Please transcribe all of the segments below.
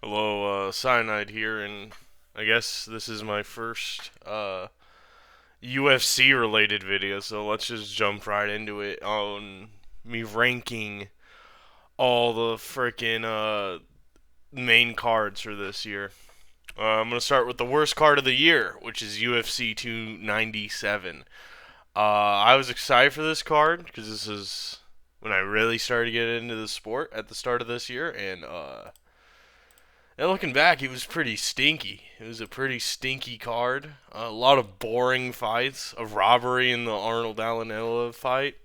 Hello, Cyanide here, and I guess this is my first UFC related video, so let's just jump right into it on me ranking all the freaking main cards for this year. I'm gonna start with the worst card of the year, which is UFC 297. I was excited for this card because this is when I really started to get into the sport at the start of this year, and looking back, it was pretty stinky. It was a pretty stinky card. A lot of boring fights. A robbery in the Arnold Allen fight.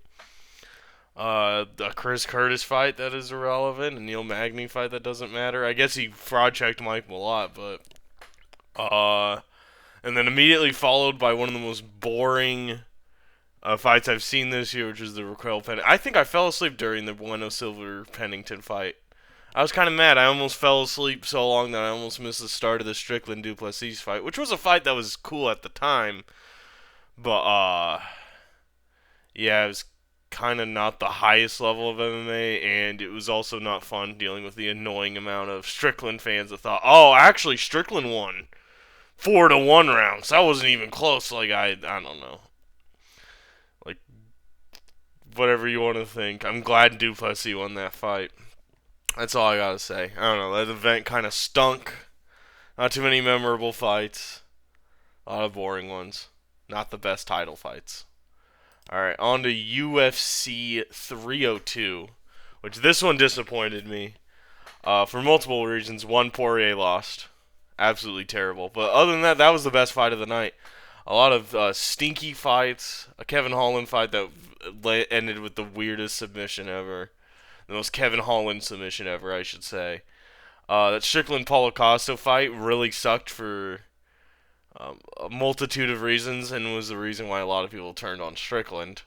A Chris Curtis fight that is irrelevant. A Neil Magny fight that doesn't matter. I guess he fraud checked Mike Malott, but and then immediately followed by one of the most boring fights I've seen this year, which is the Raquel Pennington. I think I fell asleep during the Bueno Silver Pennington fight. I was kind of mad. I almost fell asleep so long that I almost missed the start of the Strickland Duplessis fight, which was a fight that was cool at the time. But yeah, it was kind of not the highest level of MMA, and it was also not fun dealing with the annoying amount of Strickland fans that thought, "Oh, actually, Strickland won 4-1 rounds. That wasn't even close." Like I don't know, like whatever you want to think. I'm glad Duplessis won that fight. That's all I gotta say. I don't know. That event kind of stunk. Not too many memorable fights. A lot of boring ones. Not the best title fights. Alright, on to UFC 302, which this one disappointed me for multiple reasons. One, Poirier lost. Absolutely terrible. But other than that, that was the best fight of the night. A lot of stinky fights. A Kevin Holland fight that ended with the weirdest submission ever. The most Kevin Holland submission ever, I should say. That Strickland Paulo Costa fight really sucked for a multitude of reasons and was the reason why a lot of people turned on Strickland.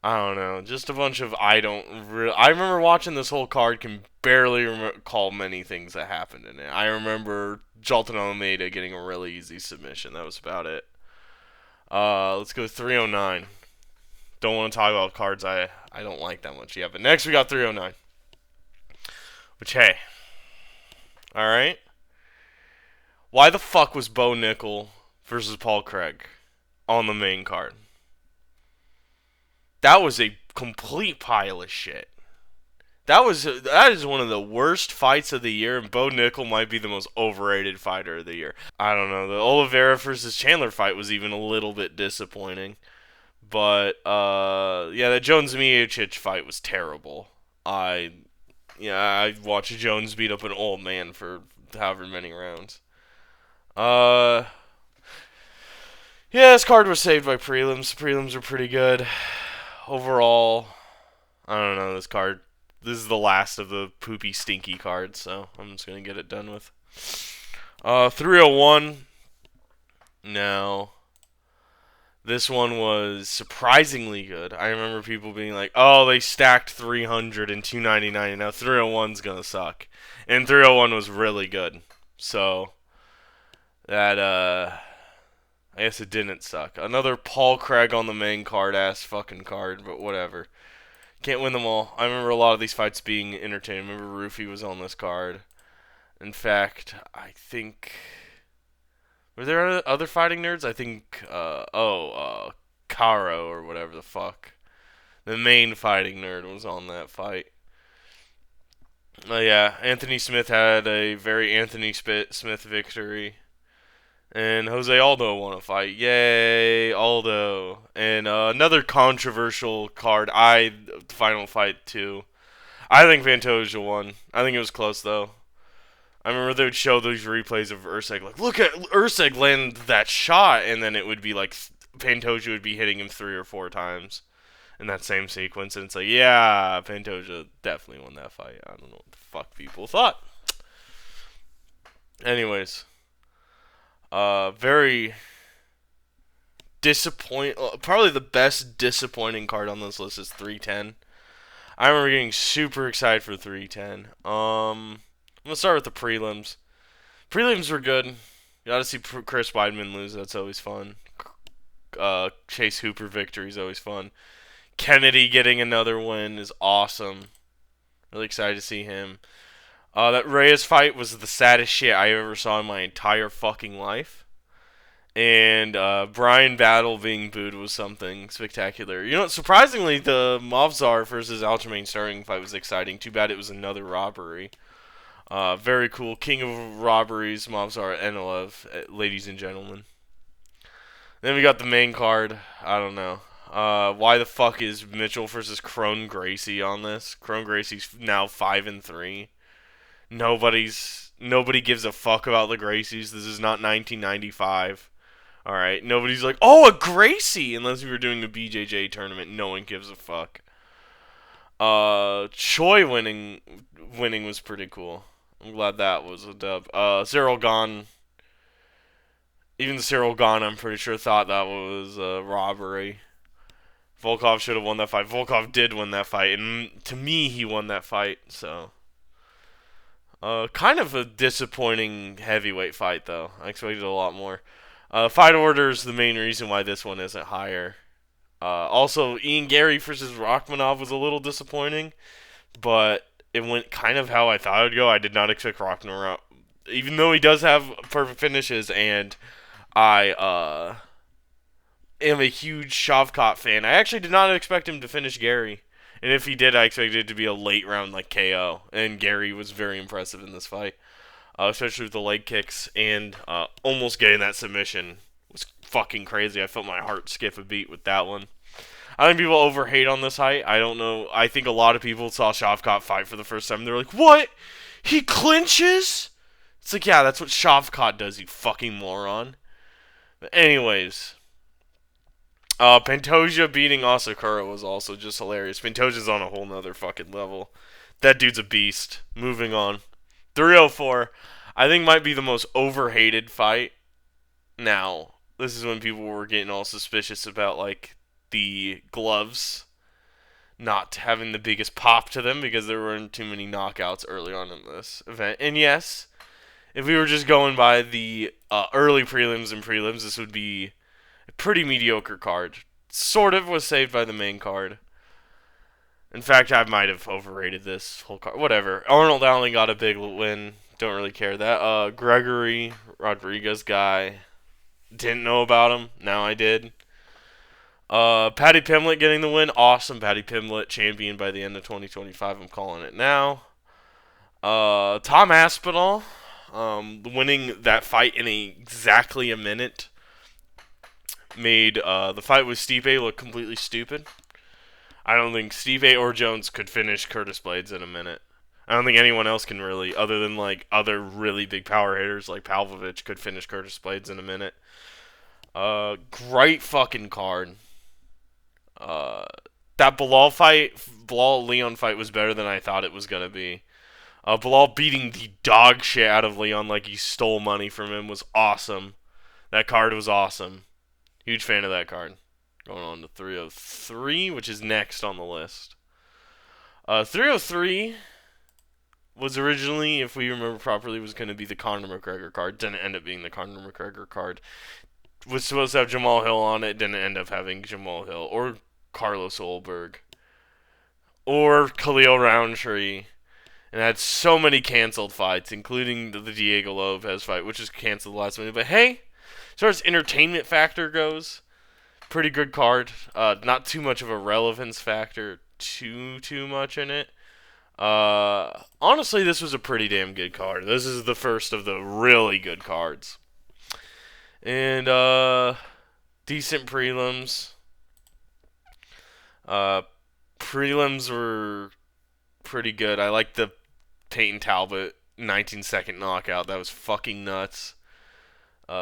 I don't know, just a bunch of I remember watching this whole card, can barely recall many things that happened in it. I remember Jolton Almeida getting a really easy submission. That was about it. Let's go 309. Don't want to talk about cards I don't like that much. Yeah, but next we got 309. Which, hey, alright. Why the fuck was Bo Nickel versus Paul Craig on the main card? That was a complete pile of shit. That is one of the worst fights of the year, and Bo Nickel might be the most overrated fighter of the year. I don't know. The Oliveira versus Chandler fight was even a little bit disappointing. But yeah, the Jones Miocic fight was terrible. I watched Jones beat up an old man for however many rounds. Uh, yeah, this card was saved by prelims. Prelims are pretty good overall. I don't know this card. This is the last of the poopy, stinky cards, so I'm just gonna get it done with. 301. No. This one was surprisingly good. I remember people being like, "Oh, they stacked 300 and 299, and now 301's gonna suck." And 301 was really good. So that I guess it didn't suck. Another Paul Craig on the main card ass fucking card, but whatever. Can't win them all. I remember a lot of these fights being entertaining. I remember Rufy was on this card. In fact, I think were there other fighting nerds? I think Caro or whatever the fuck. The main fighting nerd was on that fight. Yeah, Anthony Smith had a very Anthony Smith victory. And Jose Aldo won a fight. Yay, Aldo. And another controversial card. Final fight too. I think Pantoja won. I think it was close though. I remember they would show those replays of Usyk, like, look at Usyk land that shot, and then it would be like Pantoja would be hitting him 3 or 4 times in that same sequence, and it's like, yeah, Pantoja definitely won that fight. I don't know what the fuck people thought. Anyways, very disappoint. Probably the best disappointing card on this list is 310. I remember getting super excited for 310. I'm gonna start with the prelims. Prelims were good. You got to see Chris Weidman lose. That's always fun. Chase Hooper victory is always fun. Kennedy getting another win is awesome. Really excited to see him. That Reyes fight was the saddest shit I ever saw in my entire fucking life. And Brian Battle being booed was something spectacular. You know, surprisingly, the Movzar versus Aljamain Sterling fight was exciting. Too bad it was another robbery. Very cool. King of robberies, Movzar Enelev, ladies and gentlemen. Then we got the main card. I don't know. Why the fuck is Mitchell versus Crone Gracie on this? Crone Gracie's now 5-3. Nobody gives a fuck about the Gracies. This is not 1995. All right, nobody's like, oh, a Gracie, unless we were doing the BJJ tournament. No one gives a fuck. Choi winning was pretty cool. I'm glad that was a dub. Cyril Gahn. Even Cyril Gahn, I'm pretty sure, thought that was a robbery. Volkov should have won that fight. Volkov did win that fight, and to me, he won that fight. So, kind of a disappointing heavyweight fight, though. I expected a lot more. Fight order is the main reason why this one isn't higher. Also, Ian Gary versus Rachmanov was a little disappointing, but it went kind of how I thought it would go. I did not expect Rachmanov, even though he does have perfect finishes, and I am a huge Shavkat fan. I actually did not expect him to finish Gary, and if he did, I expected it to be a late round like KO, and Gary was very impressive in this fight. Especially with the leg kicks and almost getting that submission was fucking crazy. I felt my heart skip a beat with that one. I think people overhate on this fight. I don't know. I think a lot of people saw Shavkat fight for the first time. They're like, what? He clinches? It's like, yeah, that's what Shavkat does, you fucking moron. But anyways, Pantoja beating Asakura was also just hilarious. Pantoja's on a whole nother fucking level. That dude's a beast. Moving on. 304, I think might be the most overhated fight. Now, this is when people were getting all suspicious about like the gloves not having the biggest pop to them because there weren't too many knockouts early on in this event. And yes, if we were just going by the early prelims and prelims, this would be a pretty mediocre card. Sort of was saved by the main card. In fact, I might have overrated this whole card. Whatever. Arnold Allen got a big win. Don't really care that. Gregory Rodriguez guy. Didn't know about him. Now I did. Paddy Pimblett getting the win. Awesome. Paddy Pimblett champion by the end of 2025. I'm calling it now. Tom Aspinall winning that fight in exactly a minute made the fight with Stipe look completely stupid. I don't think Stipe or Jones could finish Curtis Blades in a minute. I don't think anyone else can really, other than like other really big power hitters like Pavlovich, could finish Curtis Blades in a minute. Great fucking card. That Bilal Leon fight was better than I thought it was gonna be. Bilal beating the dog shit out of Leon like he stole money from him was awesome. That card was awesome. Huge fan of that card. Going on to 303, which is next on the list. 303 was originally, if we remember properly, was going to be the Conor McGregor card. Didn't end up being the Conor McGregor card. Was supposed to have Jamal Hill on it. Didn't end up having Jamal Hill. Or Carlos Olberg. Or Khalil Roundtree. And had so many canceled fights, including the Diego Lopez fight, which was canceled last minute. But hey, as far as entertainment factor goes, pretty good card. Not too much of a relevance factor. Too much in it. Honestly, this was a pretty damn good card. This is the first of the really good cards. And decent prelims. Prelims were pretty good. I like the Peyton Talbot 19-second knockout. That was fucking nuts.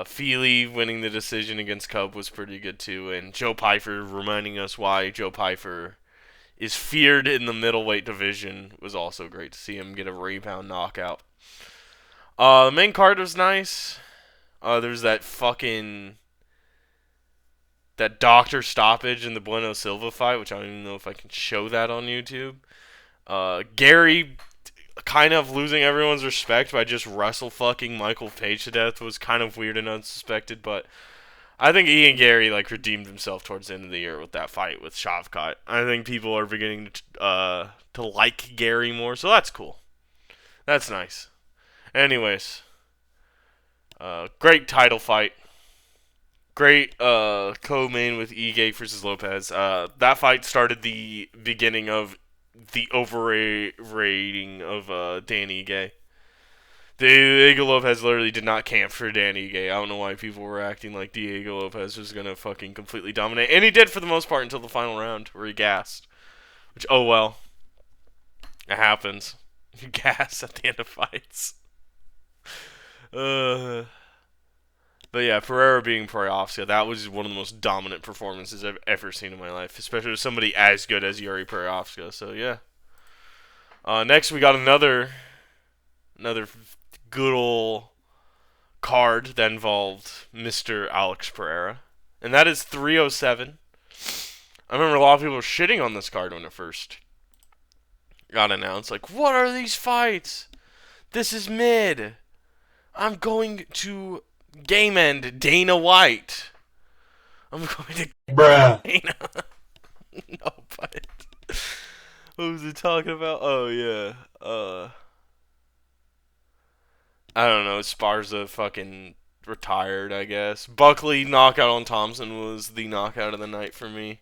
Feely winning the decision against Cub was pretty good too, and Joe Pyfer reminding us why Joe Pyfer is feared in the middleweight division was also great to see him get a rebound knockout. The main card was nice. There's that doctor stoppage in the Bueno Silva fight, which I don't even know if I can show that on YouTube. Gary kind of losing everyone's respect by just wrestle fucking Michael Page to death was kind of weird and unsuspected, but I think Ian Gary redeemed himself towards the end of the year with that fight with Shavkat. I think people are beginning to like Gary more, so that's cool. That's nice. Anyways, great title fight. Great co-main with Ige versus Lopez. That fight started the beginning of the overrating of Dan Ige. Diego Lopez literally did not camp for Dan Ige. I don't know why people were acting like Diego Lopez was going to fucking completely dominate. And he did for the most part until the final round where he gassed. Which, oh well. It happens. You gas at the end of fights. But yeah, Pereira being Proyovska, that was one of the most dominant performances I've ever seen in my life. Especially with somebody as good as Yuri Proyovska. So yeah. Next we got another good old card that involved Mr. Alex Pereira. And that is 307. I remember a lot of people were shitting on this card when it first got announced. Like, what are these fights? This is mid. I'm going to game end Dana White. I'm going to Bruh. Dana. No, but what was he talking about? Oh yeah. I don't know. Sparza fucking retired, I guess. Buckley knockout on Thompson was the knockout of the night for me.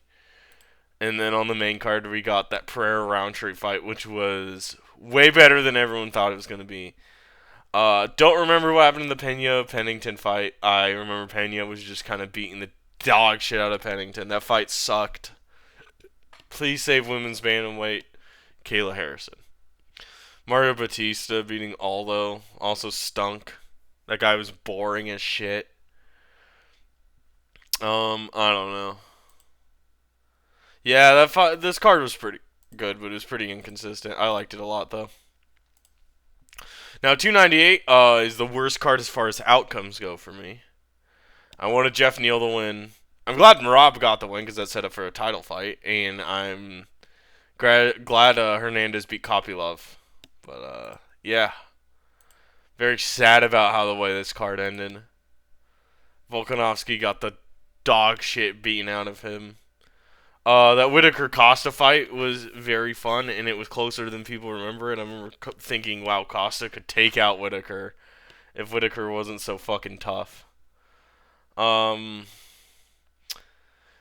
And then on the main card, we got that Pereira Roundtree fight, which was way better than everyone thought it was going to be. Don't remember what happened in the Pena-Pennington fight. I remember Pena was just kind of beating the dog shit out of Pennington. That fight sucked. Please save women's bantamweight, Kayla Harrison. Mario Batista beating Aldo also stunk. That guy was boring as shit. I don't know. Yeah, this card was pretty good, but it was pretty inconsistent. I liked it a lot though. Now 298 is the worst card as far as outcomes go for me. I wanted Jeff Neal to win. I'm glad Rob got the win because that set up for a title fight, and I'm glad Hernandez beat Kopylov. But yeah, very sad about how the way this card ended. Volkanovski got the dog shit beaten out of him. That Whitaker-Costa fight was very fun, and it was closer than people remember it. I remember thinking, wow, Costa could take out Whitaker if Whitaker wasn't so fucking tough. But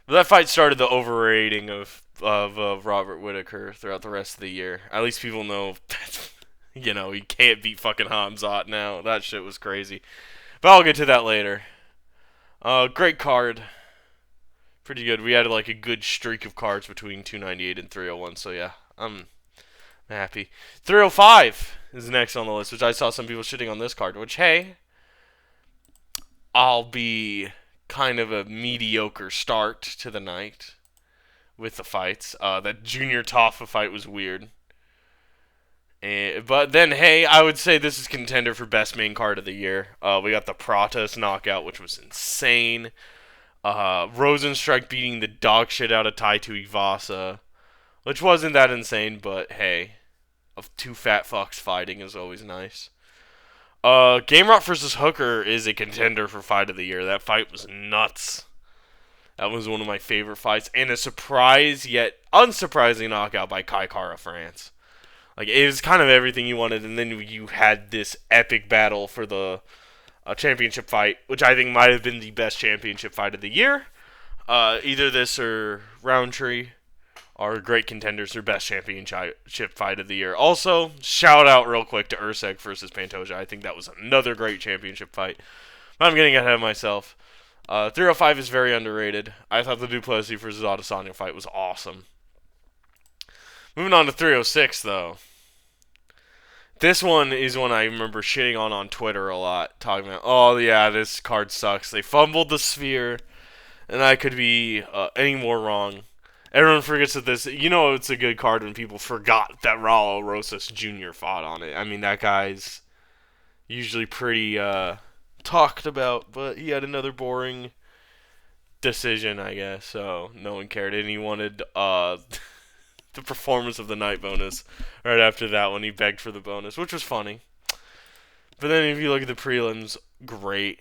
that fight started the overrating of Robert Whitaker throughout the rest of the year. At least people know that, you know, he can't beat fucking Hamzat now. That shit was crazy. But I'll get to that later. Great card. Pretty good. We had like a good streak of cards between 298 and 301, so yeah, I'm happy. 305 is next on the list, which I saw some people shitting on this card, which, hey, I'll be kind of a mediocre start to the night with the fights. That Junior Toffa fight was weird. But then, hey, I would say this is contender for best main card of the year. We got the Pratas knockout, which was insane. Rosenstrike beating the dog shit out of Tai Tuivasa, which wasn't that insane, but hey, of two fat fucks fighting is always nice. Gamrot versus Hooker is a contender for fight of the year. That fight was nuts. That was one of my favorite fights, and a surprise yet unsurprising knockout by Kai Kara France. Like, it was kind of everything you wanted, and then you had this epic battle for the championship fight, which I think might have been the best championship fight of the year. Either this or Roundtree are great contenders for best championship fight of the year. Also, shout out real quick to Usyk versus Pantoja. I think that was another great championship fight. I'm getting ahead of myself. 305 is very underrated. I thought the Duplessis versus Adesanya fight was awesome. Moving on to 306, though. This one is one I remember shitting on Twitter a lot, talking about, oh yeah, this card sucks. They fumbled the sphere, and I could be any more wrong. Everyone forgets that this, you know, it's a good card when people forgot that Raul Rosas Jr. fought on it. I mean, that guy's usually pretty talked about, but he had another boring decision, I guess, so no one cared, and he wanted the performance of the night bonus right after that when he begged for the bonus, which was funny. But then if you look at the prelims, great.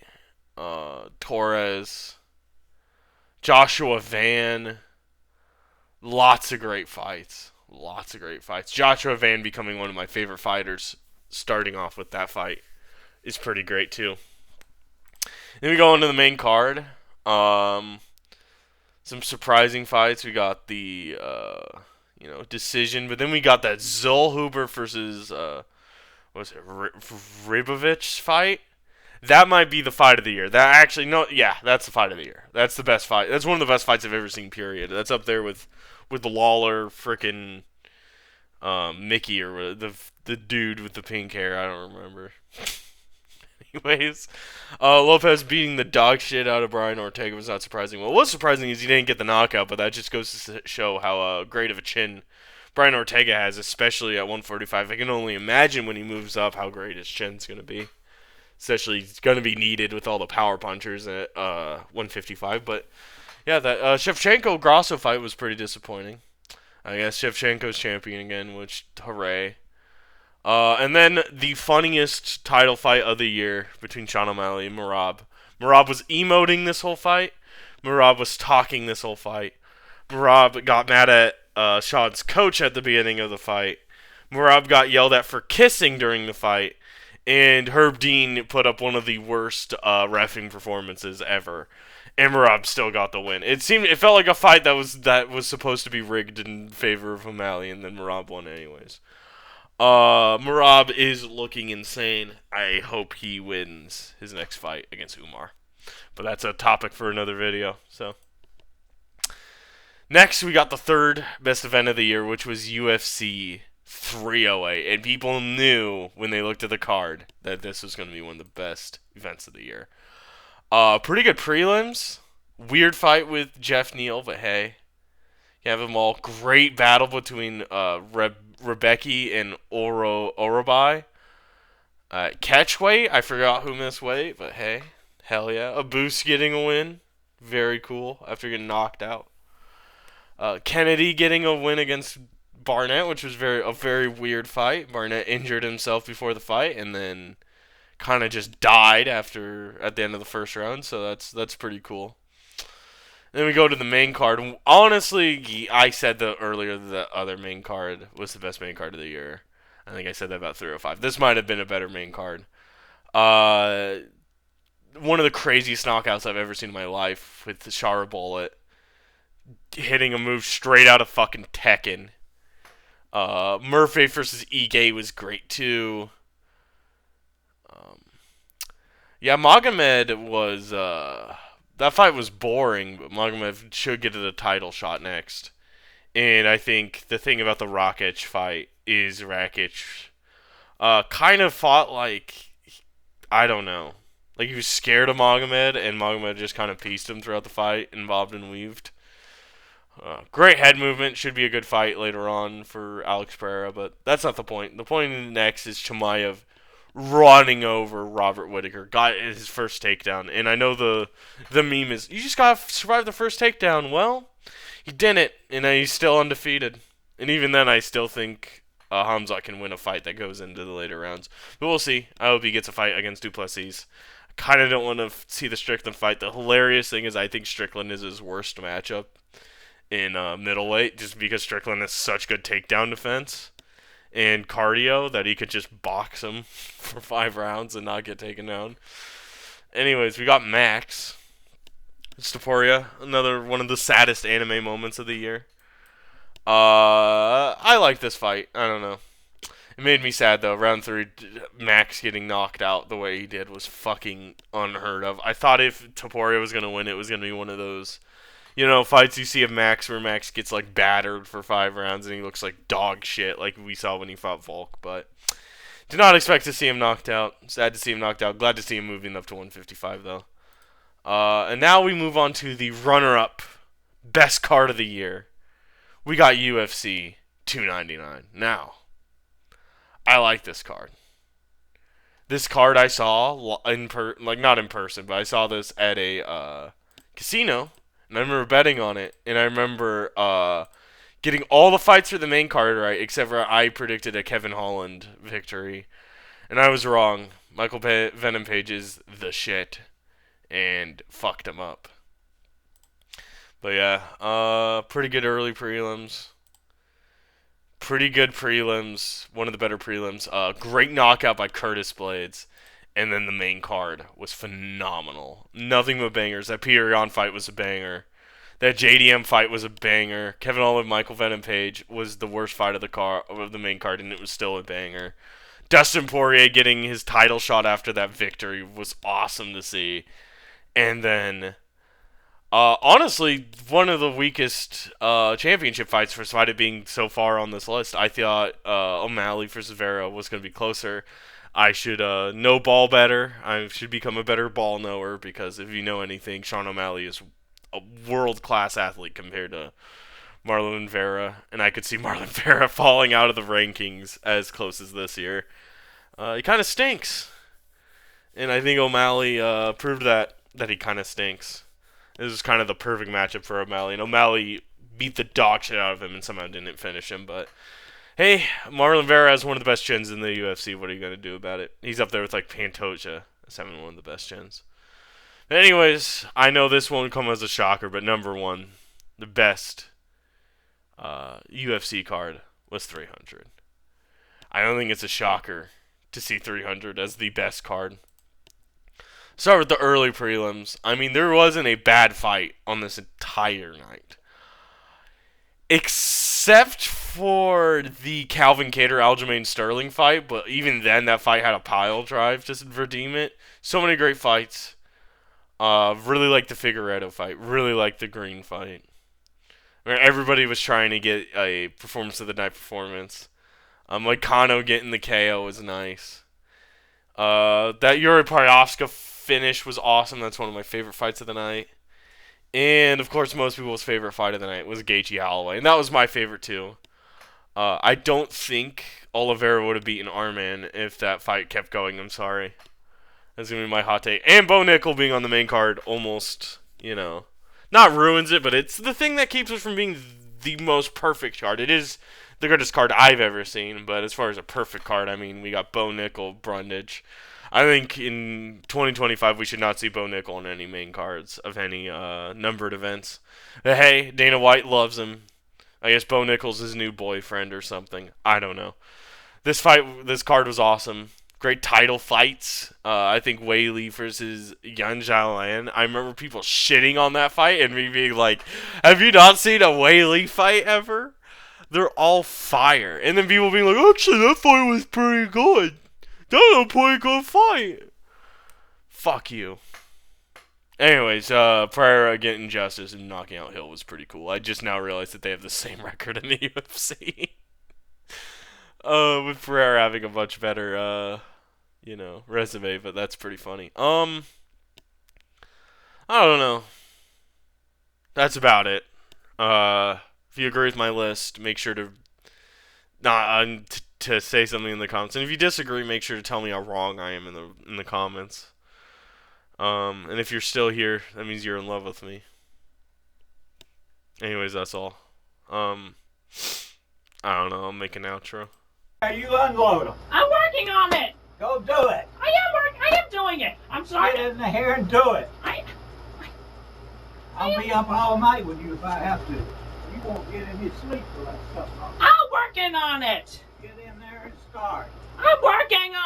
Torres, Joshua Van, lots of great fights. Joshua Van becoming one of my favorite fighters starting off with that fight is pretty great too. Then we go into the main card. Um, some surprising fights. We got the decision, but then we got that Zolhuber versus what was it, Ribovich fight. That might be the fight of the year. That actually no, yeah, that's the fight of the year. That's the best fight. That's one of the best fights I've ever seen. Period. That's up there with the Lawler frickin' Mickey or the dude with the pink hair. I don't remember. Anyways, Lopez beating the dog shit out of Brian Ortega was not surprising. What was surprising is he didn't get the knockout, but that just goes to show how great of a chin Brian Ortega has, especially at 145. I can only imagine when he moves up how great his chin's going to be. Especially, it's going to be needed with all the power punchers at 155. But, yeah, that Shevchenko-Grasso fight was pretty disappointing. I guess Shevchenko's champion again, which, hooray. And then the funniest title fight of the year between Sean O'Malley and Merab. Merab was emoting this whole fight. Merab was talking this whole fight. Merab got mad at Sean's coach at the beginning of the fight. Merab got yelled at for kissing during the fight. And Herb Dean put up one of the worst reffing performances ever. And Merab still got the win. It felt like a fight that was supposed to be rigged in favor of O'Malley, and then Merab won anyways. Merab is looking insane. I hope he wins his next fight against Umar. But that's a topic for another video. So next, we got the third best event of the year, which was UFC 308. And people knew when they looked at the card that this was going to be one of the best events of the year. Pretty good prelims. Weird fight with Jeff Neal, but hey. You have them all. Great battle between Rebecki and Orobai. Catchweight, I forgot who missed weight, but hey, hell yeah. Abus getting a win. Very cool after getting knocked out. Kennedy getting a win against Barnett, which was a very weird fight. Barnett injured himself before the fight and then kind of just died at the end of the first round, so that's pretty cool. Then we go to the main card. Honestly, I said earlier the other main card was the best main card of the year. I think I said that about 305. This might have been a better main card. One of the craziest knockouts I've ever seen in my life with the Shara Bullet hitting a move straight out of fucking Tekken. Murphy versus Ige was great too. Yeah, Magomed was that fight was boring, but Magomed should get a title shot next. And I think the thing about the Rakic fight is Rakic kind of fought like, I don't know. Like he was scared of Magomed, and Magomed just kind of pieced him throughout the fight, involved and weaved. Great head movement. Should be a good fight later on for Alex Pereira, but that's not the point. The point next is Chimaev running over Robert Whittaker. Got his first takedown. And I know the meme is, you just got to survive the first takedown. Well, he didn't, and he's still undefeated. And even then, I still think Hamzat can win a fight that goes into the later rounds. But we'll see. I hope he gets a fight against Duplessis. I kind of don't want to see the Strickland fight. The hilarious thing is I think Strickland is his worst matchup in middleweight, just because Strickland has such good takedown defense and cardio that he could just box him for 5 rounds and not get taken down. Anyways, we got Max Topuria, another one of the saddest anime moments of the year. I like this fight. I don't know. It made me sad though. Round 3, Max getting knocked out the way he did was fucking unheard of. I thought if Topuria was gonna win, it was gonna be one of those, fights you see of Max where Max gets like battered for 5 rounds and he looks like dog shit, like we saw when he fought Volk. But did not expect to see him knocked out. Sad to see him knocked out. Glad to see him moving up to 155 though. And now we move on to the runner-up best card of the year. We got UFC 299. Now, I like this card. This card I saw not in person, but I saw this at a casino. And I remember betting on it, and I remember getting all the fights for the main card right, except for I predicted a Kevin Holland victory. And I was wrong. Michael Venom Page is the shit, and fucked him up. But yeah, pretty good early prelims. Pretty good prelims. One of the better prelims. Great knockout by Curtis Blades. And then the main card was phenomenal. Nothing but bangers. That Peter Yan fight was a banger. That JDM fight was a banger. Kevin Olive, Michael Venom Page was the worst fight of the main card, and it was still a banger. Dustin Poirier getting his title shot after that victory was awesome to see. And then, honestly, one of the weakest championship fights for despite it being so far on this list. I thought O'Malley versus Vera was going to be closer. I should know ball better. I should become a better ball knower because if you know anything, Sean O'Malley is a world-class athlete compared to Marlon Vera, and I could see Marlon Vera falling out of the rankings as close as this year. He kind of stinks, and I think O'Malley proved that he kind of stinks. This was kind of the perfect matchup for O'Malley, and O'Malley beat the dog shit out of him and somehow didn't finish him, but hey, Marlon Vera has one of the best chins in the UFC. What are you going to do about it? He's up there with like Pantoja as having one of the best chins. Anyways, I know this won't come as a shocker, but number one, the best UFC card was 300. I don't think it's a shocker to see 300 as the best card. Start with the early prelims. I mean, there wasn't a bad fight on this entire night. Except for the Calvin Kattar Aljamain Sterling fight, but even then that fight had a pile drive to redeem it. So many great fights. Really liked the Figueiredo fight. Really liked the Green fight. I mean, everybody was trying to get a performance of the night performance. Like Kano getting the KO was nice. That Yuri Pariovska finish was awesome. That's one of my favorite fights of the night. And, of course, most people's favorite fight of the night was Gaethje Holloway. And that was my favorite, too. I don't think Oliveira would have beaten Arman if that fight kept going. I'm sorry. That's going to be my hot take. And Bo Nickel being on the main card almost, not ruins it, but it's the thing that keeps it from being the most perfect card. It is the greatest card I've ever seen, but as far as a perfect card, I mean, we got Bo Nickel, Brundage. I think in 2025 we should not see Bo Nickel on any main cards of any numbered events. But hey, Dana White loves him. I guess Bo Nickel's his new boyfriend or something. I don't know. This card was awesome. Great title fights. I think Weili versus Yan Xiaolan. I remember people shitting on that fight and me being like, have you not seen a Weili fight ever? They're all fire. And then people being like, actually, that fight was pretty good. That was a pretty good fight. Fuck you. Anyways, Pereira getting justice and knocking out Hill was pretty cool. I just now realized that they have the same record in the UFC. With Pereira having a much better, resume, but that's pretty funny. I don't know. That's about it. If you agree with my list, make sure to to say something in the comments. And if you disagree, make sure to tell me how wrong I am in the comments. And if you're still here, that means you're in love with me. Anyways, that's all. I don't know. I'll make an outro. You unload them. I'm working on it. Go do it. I am doing it. I'm sorry. Get in here and do it. I'll be up all night with you if I have to. You won't get any sleep for that stuff. I'm working on it. Get in there and start. I'm working on it.